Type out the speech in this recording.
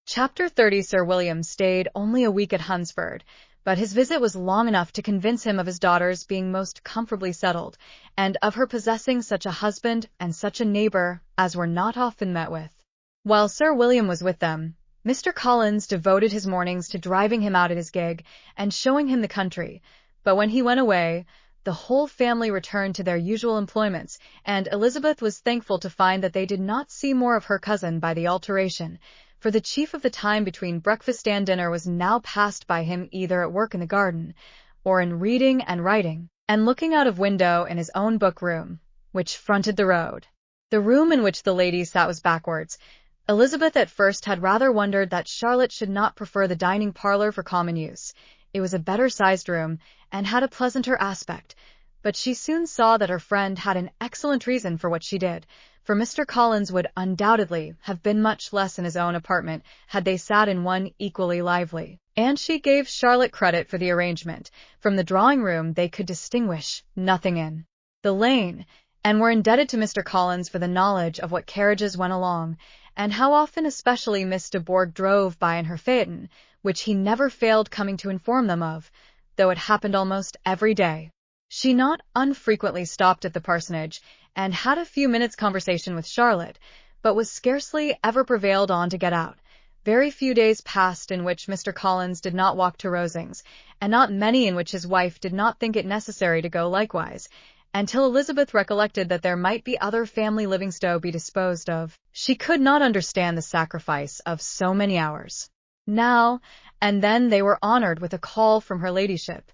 Chapter 30. Sir William stayed only a week at Hunsford, but his visit was long enough to convince him of his daughter's being most comfortably settled, and of her possessing such a husband and such a neighbour as were not often met with. While Sir William was with them, Mr. Collins devoted his mornings to driving him out in his gig and showing him the country, but when he went away, the whole family returned to their usual employments, and Elizabeth was thankful to find that they did not see more of her cousin by the alteration, for the chief of the time between breakfast and dinner was now passed by him either at work in the garden, or in reading and writing, and looking out of window in his own book-room, which fronted the road. The room in which the ladies sat was backwards. Elizabeth at first had rather wondered that Charlotte should not prefer the dining parlour for common use. It was a better-sized room, and had a pleasanter aspect, but she soon saw that her friend had an excellent reason for what she did, for Mr. Collins would undoubtedly have been much less in his own apartment had they sat in one equally lively, and she gave Charlotte credit for the arrangement. From the drawing-room they could distinguish nothing in the lane, and were indebted to Mr. Collins for the knowledge of what carriages went along, and how often especially Miss de Bourgh drove by in her phaeton, which he never failed coming to inform them of, though it happened almost every day. She not unfrequently stopped at the parsonage, and had a few minutes' conversation with Charlotte, but was scarcely ever prevailed on to get out. Very few days passed in which Mr. Collins did not walk to Rosings, and not many in which his wife did not think it necessary to go likewise, until Elizabeth recollected that there might be other family living to be disposed of. She could not understand the sacrifice of so many hours. Now and then they were honoured with a call from her ladyship,